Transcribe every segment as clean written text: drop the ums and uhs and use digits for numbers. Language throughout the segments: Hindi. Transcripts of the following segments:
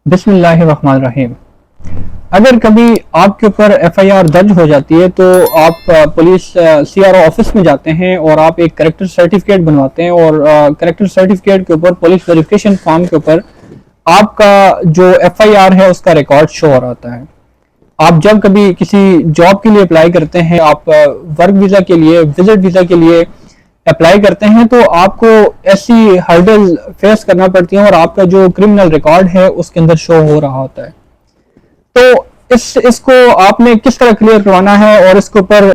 बिस्मिल्लाहिर्रहमानिर्रहीम। अगर कभी आपके ऊपर एफआईआर दर्ज हो जाती है तो आप पुलिस सीआरओ ऑफिस में जाते हैं और आप एक करेक्टर सर्टिफिकेट बनवाते हैं और करेक्टर सर्टिफिकेट के ऊपर पुलिस वेरिफिकेशन फॉर्म के ऊपर आपका जो एफआईआर है उसका रिकॉर्ड शो हो रहा है। आप जब कभी किसी जॉब के लिए अप्लाई करते हैं, आप वर्क वीजा के लिए, विजिट वीजा के लिए अप्लाई करते हैं तो आपको ऐसी हर्डल फेस करना पड़ती है और आपका जो क्रिमिनल रिकॉर्ड है उसके अंदर शो हो रहा होता है। तो इसको आपने किस तरह क्लियर करवाना है और इसके ऊपर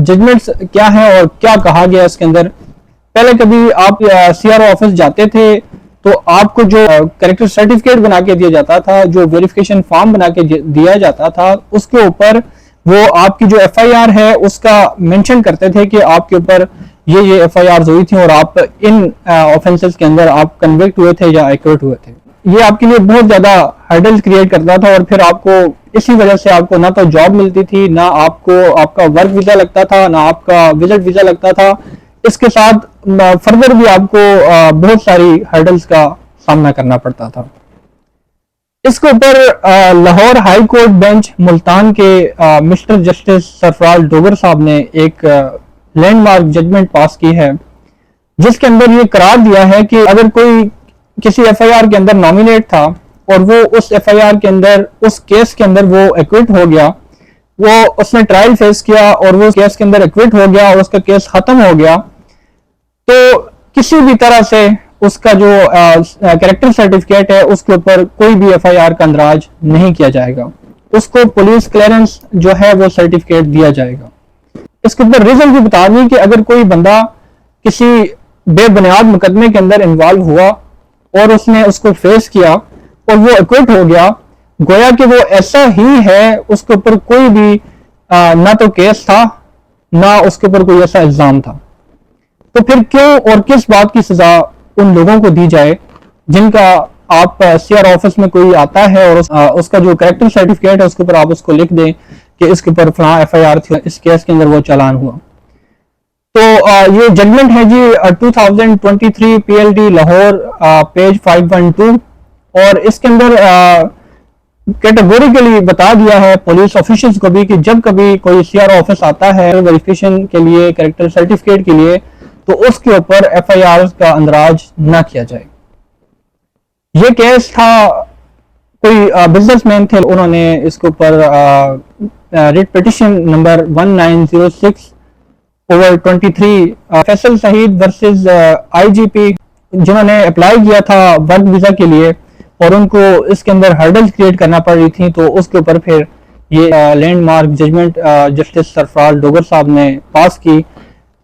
जजमेंट्स क्या है और क्या कहा गया इसके अंदर। पहले कभी आप सीआरओ ऑफिस जाते थे तो आपको जो करेक्टर सर्टिफिकेट बना के दिया जाता था, जो वेरिफिकेशन फॉर्म बना के दिया जाता था, उसके ऊपर वो आपकी जो एफआईआर है उसका मेंशन करते थे कि आपके ऊपर ये एफआईआर हुई थी और आप इन ऑफेंसेस के अंदर आप कन्विक्ट हुए थे या एक्विट हुए थे। ये आपके लिए बहुत ज्यादा हर्डल्स क्रिएट करता था और फिर आपको इसी वजह से आपको ना तो जॉब मिलती थी, ना आपको आपका वर्क वीजा लगता था, ना आपका विजिट वीजा लगता था। इसके साथ फर्दर भी आपको बहुत सारी हर्डल्स का सामना करना पड़ता था। इसके ऊपर Lahore high court bench Multan के मिस्टर जस्टिस सरफराज डोगर साहब ने एक लैंडमार्क जजमेंट पास की है, जिसके अंदर ये करार दिया है कि अगर कोई किसी एफआईआर के अंदर नॉमिनेट था और वो उस एफआईआर के अंदर, उस केस के अंदर वो एक्विट हो गया, वो उसने ट्रायल फेस किया और वो केस के अंदर एक्विट हो गया और उसका केस खत्म हो गया, तो किसी भी तरह से उसका जो कैरेक्टर सर्टिफिकेट है उसके ऊपर कोई भी एफआईआर का अंदराज नहीं किया जाएगा। उसको पुलिस क्लियरेंस जो है वो सर्टिफिकेट दिया जाएगा। इसके ऊपर रीजन भी बता दी कि अगर कोई बंदा किसी बेबुनियाद मुकदमे के अंदर इन्वॉल्व हुआ और उसने उसको फेस किया और वो एक्विट हो गया, गोया कि वो ऐसा ही है, उसके ऊपर कोई भी ना तो केस था ना उसके ऊपर कोई ऐसा इल्जाम था, तो फिर क्यों और किस बात की सजा उन लोगों को दी जाए जिनका आप सीआर ऑफिस में कोई आता है और उसका जो कैरेक्टर सर्टिफिकेट है उसके ऊपर आप उसको लिख दें कि इसके ऊपर फलां एफआईआर थी, इस केस के अंदर वो चालान हुआ। तो ये जजमेंट है जी 2023 पीएलडी लाहौर पेज 512 और इसके अंदर कैटेगोरिकली बता दिया है पुलिस ऑफिशियल्स को भी कि जब कभी कोई सीआर ऑफिस आता है वेरिफिकेशन के लिए, कैरेक्टर सर्टिफिकेट के लिए, तो उसके ऊपर एफआईआर का अंदराज ना किया जाए। ये केस था, कोई बिजनेसमैन थे, उन्होंने इसके ऊपर writ petition number 1906/23 Faisal Saeed versus IGP जिन्होंने अप्लाई किया था वर्क वीजा के लिए और उनको इसके अंदर हर्डल्स क्रिएट करना पड़ रही थी, तो उसके ऊपर फिर ये landmark judgment justice Sarfaraz Dogar साहब ने पास की।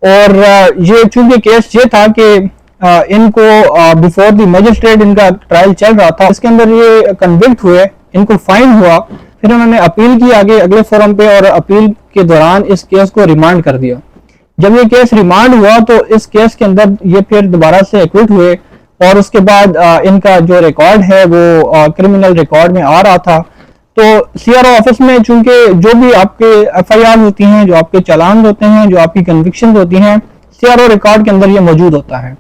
और ये चूंकि केस ये था कि इनको बिफोर द मजिस्ट्रेट इनका ट्रायल चल रहा था, इसके अंदर ये कन्विक्ट हुए, इनको फाइन हुआ, फिर उन्होंने अपील की आगे अगले फोरम पे और अपील के दौरान इस केस को रिमांड कर दिया। जब ये केस रिमांड हुआ तो इस केस के अंदर ये फिर दोबारा से एक्विट हुए और उसके बाद इनका जो रिकॉर्ड है वो क्रिमिनल रिकॉर्ड में आ रहा था। तो सीआरओ ऑफिस में चूंकि जो भी आपके एफआईआर होती हैं, जो आपके चालान होते हैं, जो आपकी कन्विक्शन होती हैं, सीआरओ रिकॉर्ड के अंदर ये मौजूद होता है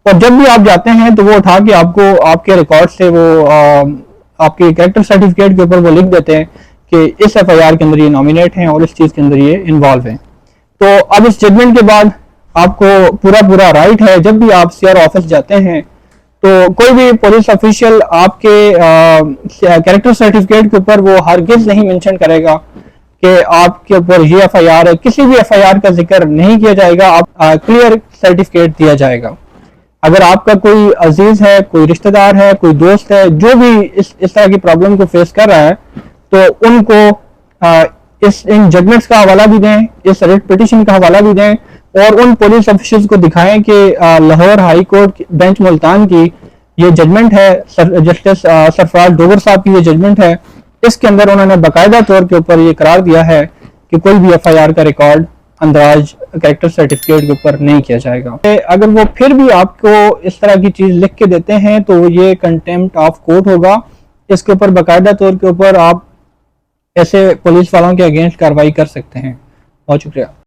और जब भी आप जाते हैं तो वो उठा के आपको आपके रिकॉर्ड से वो आपके कैरेक्टर सर्टिफिकेट के ऊपर वो लिख देते हैं कि इस एफआईआर के अंदर ये नॉमिनेट हैं और इस चीज के अंदर ये इन्वॉल्व हैं। तो अब इस जजमेंट के बाद आपको पूरा राइट है, जब भी आप सीआरओ ऑफिस जाते हैं तो कोई भी पुलिस ऑफिशियल आपके कैरेक्टर सर्टिफिकेट के ऊपर वो हरगिज नहीं मेंशन करेगा कि आपके ऊपर ये एफआईआर है। किसी भी एफआईआर का जिक्र नहीं किया जाएगा, आप क्लियर सर्टिफिकेट दिया जाएगा। अगर आपका कोई अजीज है, कोई रिश्तेदार है, कोई दोस्त है, जो भी इस तरह की प्रॉब्लम को फेस कर रहा है, तो उनको इन जजमेंट्स का हवाला भी दें, इस रिट पिटिशन का हवाला भी दें और उन पुलिस ऑफिसर्स को दिखाएं कि Lahore high court bench Multan की ये जजमेंट है, जस्टिस सरफराज डोगर साहब की ये जजमेंट है, इसके अंदर उन्होंने बाकायदा तौर के ऊपर ये करार दिया है कि कोई भी एफआईआर का रिकॉर्ड अंदराज कैरेक्टर सर्टिफिकेट के ऊपर नहीं किया जाएगा। अगर वो फिर भी आपको इस तरह की चीज लिख के देते हैं तो ये कंटेम्प्ट ऑफ कोर्ट होगा। इसके ऊपर बाकायदा तौर के ऊपर आप ऐसे पुलिस वालों के अगेंस्ट कार्रवाई कर सकते हैं। बहुत शुक्रिया।